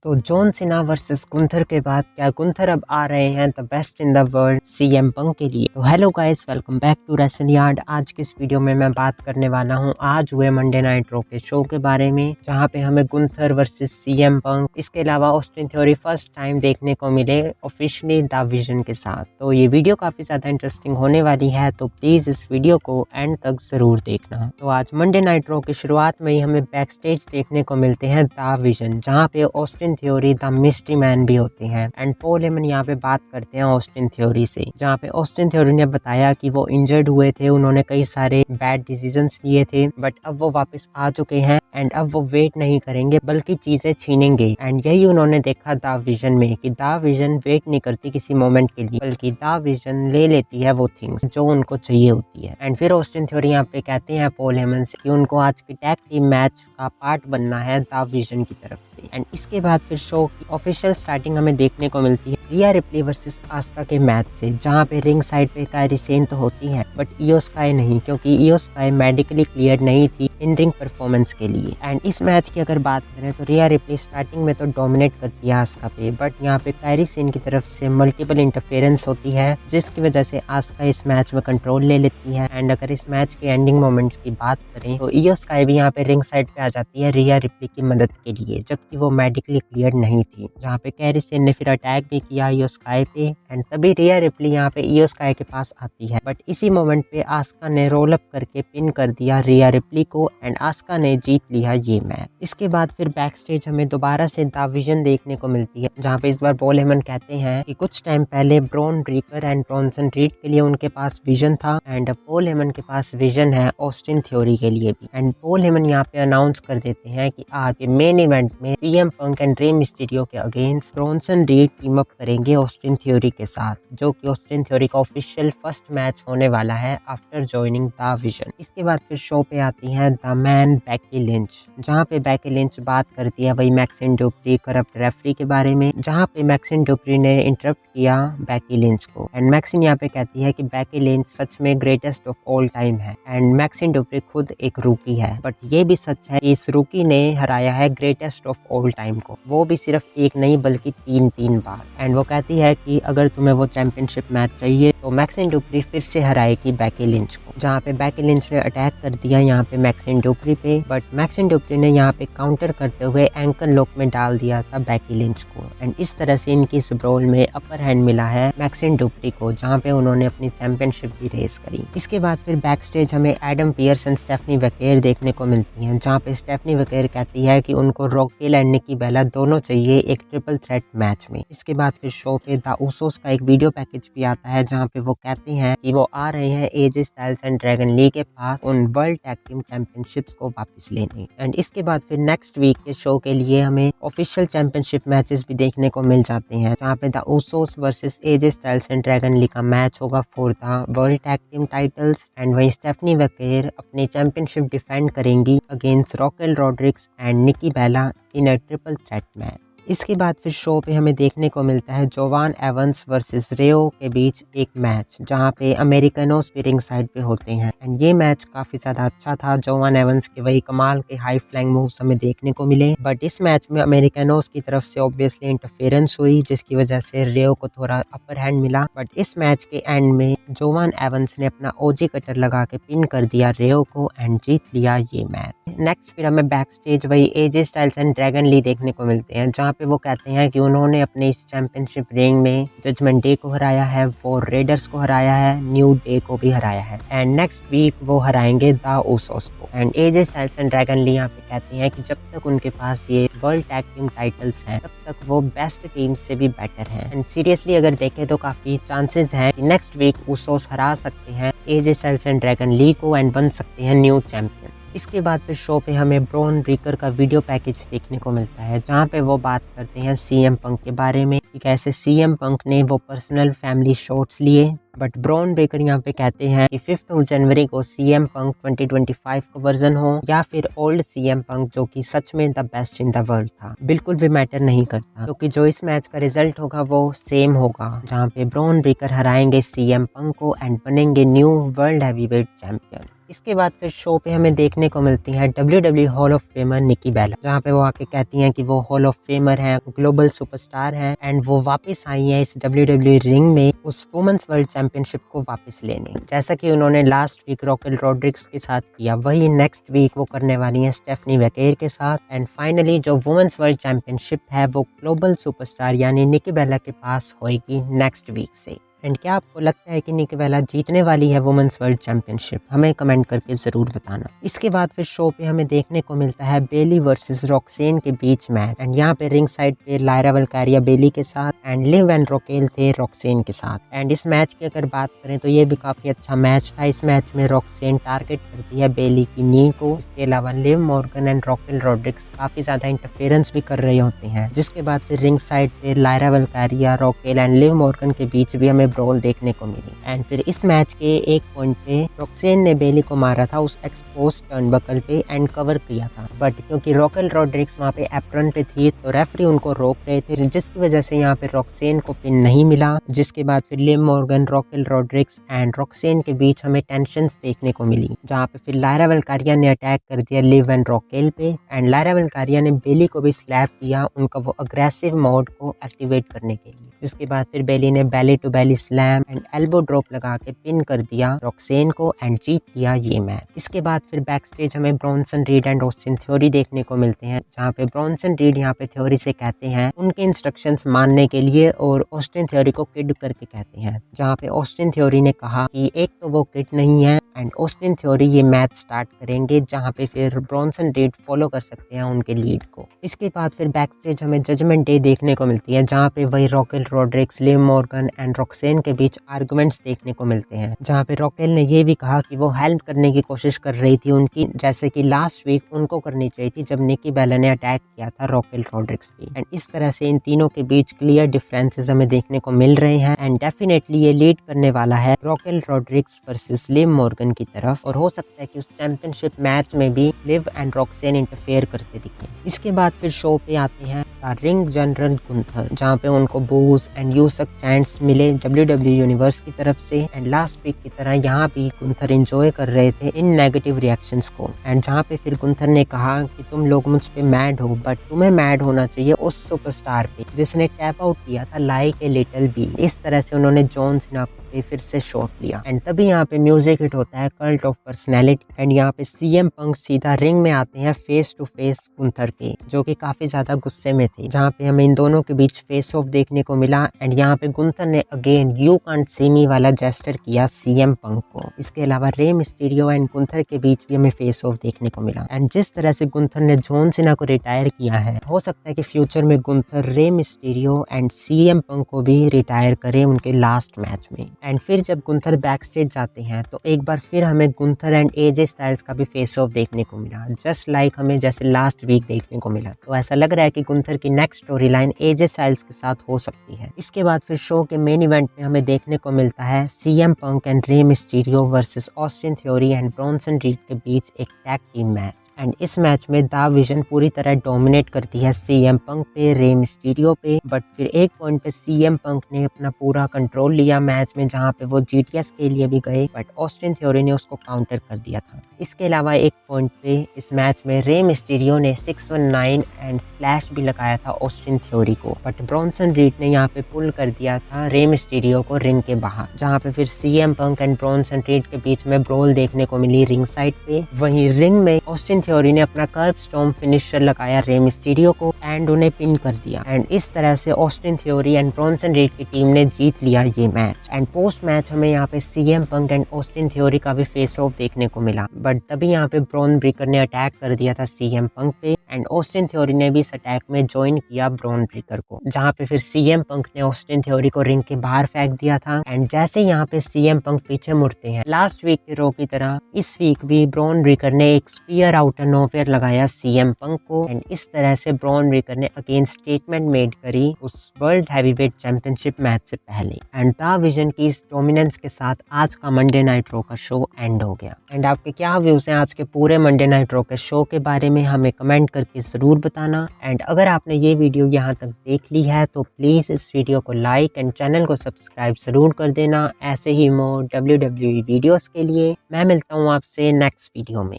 तो John Cena versus Gunther के बाद क्या गुंथर अब आ रहे हैं the best in the world CM Punk के लिए। तो hello guys, welcome back to wrestle yard. आज की इस वीडियो में मैं बात करने वाला हूं आज हुए मंडे नाइट रॉ के शो के बारे में, जहां पे हमें गुंथर वर्सेस सीएम पंक, इसके अलावा ऑस्टिन थ्योरी फर्स्ट टाइम देखने को मिले ऑफिशियली द विजन के साथ। तो ये वीडियो काफी ज्यादा इंटरेस्टिंग होने वाली है, तो प्लीज इस वीडियो को एंड तक जरूर देखना। तो आज मंडे नाइट रॉ की शुरुआत में ही हमें बैक स्टेज देखने को मिलते हैं द विजन, जहाँ पे Austin theory the mystery man भी होते हैं एंड पॉल हेमन यहाँ पे बात करते हैं ऑस्टिन थ्योरी से, जहाँ पे ऑस्टिन थ्योरी ने बताया कि वो इंजर्ड हुए थे, उन्होंने कई सारे बैड डिसीजंस लिए थे, बट अब वो वापस आ चुके हैं एंड अब वो वेट नहीं करेंगे बल्कि चीजें छीनेंगे। एंड यही उन्होंने देखा द विजन में कि द विजन वेट नहीं करती किसी मोमेंट के लिए, बल्कि द विजन ले लेती है वो थिंग्स जो उनको चाहिए होती है। एंड फिर ऑस्टिन थ्योरी यहाँ पे कहते हैं पॉल हेमन से कि उनको आज की टैग टीम मैच का पार्ट बनना है द विजन की तरफ से। एंड इसके बाद फिर शो की ऑफिशियल स्टार्टिंग हमें देखने को मिलती है रिया रिप्ली वर्सेस आस्का के मैच से, जहाँ पे रिंग साइड पे कायरी सेन तो होती है बट इयो स्काई नहीं, क्योंकि इयो स्काई मेडिकली क्लियर नहीं थी इन रिंग परफॉर्मेंस के लिए। एंड इस मैच की अगर बात करें तो रिया रिप्ली स्टार्टिंग में तो डोमिनेट करती है आस्का पे, बट यहाँ पे कायरी सेन की तरफ से मल्टीपल इंटरफेरेंस होती है, जिसकी वजह से आस्का इस मैच में कंट्रोल ले लेती है। एंड अगर इस मैच के एंडिंग मोमेंट्स की बात करें तो इयो स्काई भी यहाँ पे रिंग साइड पे आ जाती है रिया रिप्ली की मदद के लिए, जबकि वो मेडिकली क्लियर नहीं थी, जहाँ पे कायरी सेन ने फिर अटैक भी किया इयो स्काई पे। एंड तभी रिया रिप्ली यहाँ पे इयो स्काई के पास आती है, बट इसी मोमेंट पे आस्का ने रोल अप करके पिन कर दिया रिया रिप्ली को एंड आस्का ने जीत लिया ये मैच। इसके बाद फिर बैक स्टेज हमें दोबारा से द विजन देखने को मिलती है, जहाँ पे इस बार पॉल हेमन कहते हैं कि कुछ टाइम पहले Bron Breakker and Bronson read के लिए उनके पास विजन था एंड पॉल हेमन के पास विजन है ऑस्टिन थ्योरी के लिए भी। एंड पॉल हेमन यहाँ पे अनाउंस कर देते हैं कि आज के मेन इवेंट में CM Punk and Rey Mysterio के against Bronson read team up करेंगे ऑस्टिन थ्योरी के साथ, जो कि ऑस्टिन थ्योरी का ऑफिशियल फर्स्ट मैच होने वाला है आफ्टर जॉइनिंग द विजन। इसके बाद फिर शो पे आती है द मैन बेकी लिंच, जहाँ पे बेकी लिंच बात करती है वही मैक्सिन डुप्री करप्ट रेफरी के बारे में, जहाँ पे मैक्सिन डुप्री ने इंटरप्ट किया बेकी लिंच को। एंड मैक्सिन यहाँ पे कहती है कि बेकी लिंच सच में ग्रेटेस्ट ऑफ ऑल टाइम है एंड मैक्सिन डुप्री खुद एक रूकी है, बट ये भी सच है इस रूकी ने हराया है ग्रेटेस्ट ऑफ ऑल टाइम को, वो भी सिर्फ एक नहीं बल्कि तीन बार। एंड वो कहती है कि अगर तुम्हें वो चैंपियनशिप मैच चाहिए तो मैक्सिन डुप्री फिर से हराएगी बेकी लिंच को, जहाँ पे बेकी लिंच ने अटैक कर दिया यहाँ पे मैक्सिन डुप्री पे, बट मैक्सिन डुप्री ने यहाँ पे काउंटर करते हुए एंकल लॉक में डाल दिया था बेकी लिंच को। एंड इस तरह से इनकी इस ब्रॉल में अपर हैंड मिला है मैक्सिन डुप्री को, जहाँ पे उन्होंने अपनी चैंपियनशिप भी रेस करी। इसके बाद फिर बैक स्टेज हमें एडम पियर्स एंड स्टेफनी वेकेर देखने को मिलती है, जहाँ पे स्टेफनी वेकेर कहती है कि उनको रॉकेल एंड निकी बेला दोनों चाहिए एक ट्रिपल थ्रेट मैच में। इसके बाद फिर शो पे द उसोस का एक वीडियो पैकेज भी आता है, जहाँ पे वो कहते हैं कि वो आ रहे हैं AJ Styles and Dragon Lee के पास उन वर्ल्ड टैग टीम चैंपियनशिप्स को वापस लेने। एंड इसके बाद फिर नेक्स्ट वीक के शो के लिए हमें ऑफिशियल चैंपियनशिप मैचेस भी देखने को मिल जाते हैं, जहाँ पे the Usos versus AJ Styles and Dragon Lee का मैच होगा for the world tag team titles. And वहीं स्टेफनी वेकेर अपनी चैंपियनशिप डिफेंड करेंगी against Raquel Rodriguez and Nikki Bella in a triple threat match. इसके बाद फिर show पे हमें देखने को मिलता है जोवान एवंस वर्सेस रेओ के बीच एक मैच, जहाँ पे अमेरिकनोस भी रिंग साइड पे होते हैं। एंड ये मैच काफी ज्यादा अच्छा था, जोवान एवंस के वही कमाल के हाई फ्लाइंग मूव्स हमें देखने को मिले, बट इस मैच में अमेरिकनोस की तरफ से ऑब्वियसली इंटरफेरेंस हुई, जिसकी वजह से रेओ को थोड़ा अपर हैंड मिला। बट इस मैच के एंड में जोवान एवंस ने अपना ओजी कटर लगा के पिन कर दिया रेओ को एंड जीत लिया ये मैच। नेक्स्ट फिर हमें बैक स्टेज वही AJ Styles and Dragon Lee देखने को मिलते हैं, जहाँ पे वो कहते हैं कि उन्होंने अपने इस चैंपियनशिप रिंग में जजमेंट डे को हराया है, वो रेडर्स को हराया है, न्यू डे को भी हराया है एंड नेक्स्ट वीक वो हराएंगे द उसोस को। And AJ Styles and Dragon Lee यहाँ पे कहते हैं कि जब तक उनके पास ये वर्ल्ड टैग टीम टाइटल्स हैं तब तक वो बेस्ट टीम से भी बेटर हैं। एंड सीरियसली अगर देखें तो काफी चांसेस हैं कि नेक्स्ट वीक उसोस हरा सकते हैं AJ Styles and Dragon Lee को एंड बन सकते हैं न्यू चैंपियन। इसके बाद फिर शो पे हमें ब्रॉन ब्रेकर का वीडियो पैकेज देखने को मिलता है, जहाँ पे वो बात करते हैं सीएम पंक के बारे में कि कैसे सीएम पंक ने वो पर्सनल फैमिली शॉट्स लिए। बट ब्रॉन ब्रेकर यहाँ पे कहते हैं कि 5 जनवरी को सीएम पंक 2025 का वर्जन हो या फिर ओल्ड सीएम पंक, जो कि सच में the best in the world था, बिल्कुल भी मैटर नहीं करता, क्योंकि जो इस मैच का रिजल्ट होगा वो सेम होगा, जहाँ पे ब्रॉन ब्रेकर हराएंगे सीएम पंक को एंड बनेंगे न्यू वर्ल्ड हैवीवेट चैंपियन। इसके बाद फिर शो पे हमें देखने को मिलती है WWE हॉल ऑफ फेमर निकी बेला, जहाँ पे वो आके कहती हैं कि वो हॉल ऑफ फेमर है, ग्लोबल सुपरस्टार है एंड वो वापस आई है इस WWE रिंग में उस वुमेन्स वर्ल्ड चैंपियनशिप को वापस लेने, जैसा कि उन्होंने लास्ट वीक रॉकेल रॉड्रिक्स के साथ किया, वही नेक्स्ट वीक वो करने वाली है स्टेफनी वेकेर के साथ। एंड फाइनली जो वुमेन्स वर्ल्ड चैंपियनशिप है वो ग्लोबल सुपरस्टार यानी निकी बेला के पास होएगी नेक्स्ट वीक से। एंड क्या आपको लगता है कि निकी बेला जीतने वाली है वुमेन्स वर्ल्ड चैंपियनशिप? हमें कमेंट करके जरूर बताना। इसके बाद फिर शो पे हमें देखने को मिलता है बेली वर्सेस रॉक्सेन के बीच मैच, एंड यहाँ पे रिंग साइड पे लायरा वल्कारिया बेली के साथ एंड लिव एंड रॉकेल थे रॉक्सेन के साथ। एंड इस मैच की अगर बात करें तो ये भी काफी अच्छा मैच था। इस मैच में रॉक्सेन टारगेट करती है बेली की नी को, इसके अलावा लिव मॉर्गन एंड रॉकेल रॉड्रिक्स काफी ज्यादा इंटरफेरेंस भी कर रहे होते हैं, जिसके बाद फिर रिंग साइड पे लायरा वल्कारिया, रॉकेल एंड लिव मॉर्गन के बीच भी हमें ब्रॉल देखने को मिली। एंड फिर इस मैच के एक पॉइंट पे रॉक्सेन ने बेली को मारा था उस एक्सपोज टर्नबकल पे एंड कवर किया था, बट क्योंकि रॉकेल रॉड्रिक्स वहाँ पे एप्रन पे थी तो रेफरी उनको रोक रहे थे, जिसकी वजह से यहाँ पे रॉक्सेन को पिन नहीं मिला। जिसके बाद फिर लिव मॉर्गन, रॉकेल रॉड्रिक्स एंड रॉक्सेन के बीच हमें टेंशंस देखने को मिली, जहाँ पे फिर लायरा वल्कारिया ने अटैक कर दिया लिव एंड रॉकेल पे एंड लायरा वल्कारिया ने बेली को भी स्लैप किया उनका वो अग्रेसिव मोड को एक्टिवेट करने के लिए। जिसके बाद फिर बेली ने belly to belly slam and elbow drop लगा के पिन कर दिया रॉक्सेन को एंड जीत लिया ये मैच। इसके बाद फिर बैक स्टेज हमें Bronson read and Austin theory देखने को मिलते हैं, जहाँ पे ब्रॉन्सन रीड यहाँ पे थ्योरी से कहते हैं उनके इंस्ट्रक्शंस मानने के लिए और ऑस्टिन थ्योरी को किड करके कहते हैं, जहाँ पे ऑस्टिन थ्योरी ने कहा कि एक तो वो किड नहीं है एंड ऑस्टिन थ्योरी ये मैच स्टार्ट करेंगे, जहाँ पे फिर ब्रॉन्सन रीड फॉलो कर सकते हैं उनके लीड को। इसके बाद फिर बैक स्टेज हमें जजमेंट डे देखने को मिलती है, जहाँ पे वही रॉकेल रॉड्रिक्स, लिव मॉर्गन एंड रॉक्सेन के बीच आर्गुमेंट्स देखने को मिलते हैं, जहाँ पे रॉकेल ने ये भी कहा कि वो हेल्प करने की कोशिश कर रही थी उनकी, जैसे कि लास्ट वीक उनको करनी चाहिए थी जब निकी बेला ने अटैक किया था रॉकेल रॉड्रिक्स पे। एंड इस तरह से इन तीनों के बीच क्लियर डिफरेंसेस हमें देखने को मिल रहे हैं एंड डेफिनेटली ये लीड करने वाला है रॉकेल रॉड्रिक्स वर्सेस लिव मॉर्गन की तरफ, और हो सकता है कि उस चैंपियनशिप मैच में भी लिव एंड रॉक्सेन इंटरफेयर करते दिखे। इसके बाद फिर शो पे आते हैं रिंग जनरल गुंथर, जहाँ पे उनको बूज एंड यूसक चैंट्स मिले WWE यूनिवर्स की तरफ से एंड लास्ट वीक की तरह यहाँ भी गुंथर एंजॉय कर रहे थे इन नेगेटिव रिएक्शंस को। एंड जहाँ पे फिर गुंथर ने कहा कि तुम लोग मुझ पे मैड हो, बट तुम्हें मैड होना चाहिए उस सुपरस्टार पे जिसने टैप आउट किया था लाइक ए लिटिल बी। इस तरह से उन्होंने जॉन सीना पे फिर से शॉट लिया एंड तभी यहाँ पे म्यूजिक हिट होता है कल्ट ऑफ पर्सनैलिटी एंड यहाँ पे CM पंक सीधा रिंग में आते हैं फेस टू फेस गुंथर के, जो कि काफी ज्यादा गुस्से में थे, जहाँ पे हमें इन दोनों के बीच फेस ऑफ देखने को मिला एंड यहाँ पे गुंथर ने अगेन यू कांट सी मी वाला जेस्चर किया CM पंक को। इसके अलावा रे मिस्टीरियो एंड गुंथर के बीच भी हमें फेस ऑफ देखने को मिला एंड जिस तरह से गुंथर ने जॉन सीना को रिटायर किया है, हो सकता है कि फ्यूचर में Gunther Rey Mysterio and CM पंक को भी रिटायर करे उनके लास्ट मैच में। एंड फिर जब गुंथर बैक स्टेज जाते हैं तो एक बार फिर हमें गुंथर एंड AJ स्टाइल्स का भी फेस ऑफ देखने को मिला, जस्ट लाइक हमें जैसे लास्ट वीक देखने को मिला। तो ऐसा लग रहा है कि गुंथर की next story line AJ styles के साथ हो सकती है। इसके बाद फिर शो के मेन इवेंट में हमें देखने को मिलता है CM punk and Rey Mysterio versus Austin theory and Bronson read के बीच एक टैग टीम मैच। एंड इस मैच में द विजन पूरी तरह डोमिनेट करती है CM पंक पे, रे मिस्टीरियो पे, बट फिर एक पॉइंट पे CM पंक ने अपना पूरा कंट्रोल लिया मैच में, जहां पे वो GTS के लिए भी गए बट ऑस्टिन थ्योरी ने उसको काउंटर कर दिया था। इसके अलावा एक पॉइंट पे इस मैच में रे मिस्टीरियो ने 619 एंड स्प्लैश भी लगाया था ऑस्टिन थ्योरी को, बट ब्रॉन्सन रीड ने यहाँ पे पुल कर दिया था रे मिस्टीरियो को रिंग के बाहर, जहाँ पे फिर CM punk and Bronson read के बीच में ब्रोल देखने को मिली रिंग साइड पे। वहीं रिंग में ऑस्टिन थ्योरी ने अपना कर्ब स्टॉर्म फिनिशर लगाया रे मिस्टीरियो को एंड उन्हें पिन कर दिया एंड इस तरह से Austin theory and Bronson read की टीम ने जीत लिया ये मैच। एंड पोस्ट मैच हमें यहाँ पे CM punk and Austin theory का भी फेस ऑफ देखने को मिला, बट तभी यहाँ पे ब्रॉन ब्रेकर ने अटैक कर दिया था CM पंक पे एंड ऑस्टिन थ्योरी ने भी इस अटैक में ज्वाइन किया ब्रॉन ब्रेकर को, जहाँ पे फिर CM पंक ने ऑस्टिन थ्योरी को रिंग के बाहर फेंक दिया था। एंड जैसे यहाँ पे CM पंक पीछे मुड़ते हैं लास्ट वीक के रो की तरह, इस वीक भी ब्रॉन ब्रेकर ने एक स्पीयर आउट ऑफ नोवेयर लगाया CM पंक को एंड इस तरह से ब्रॉन ब्रेकर ने अगेन स्टेटमेंट मेड करी उस वर्ल्ड हैवीवेट चैंपियनशिप मैच से पहले। एंड द विजन की इस डोमिनेंस के साथ आज का मंडे नाइट रो का शो एंड हो गया। एंड आपके क्या व्यूज़ हैं आज के पूरे मंडे नाइट रॉ के शो के बारे में हमें कमेंट करके ज़रूर बताना। एंड अगर आपने ये वीडियो यहाँ तक देख ली है तो प्लीज़ इस वीडियो को लाइक एंड चैनल को सब्सक्राइब ज़रूर कर देना। ऐसे ही मोर WWE वीडियोस के लिए मैं मिलता हूँ आपसे नेक्स्ट वीडियो में।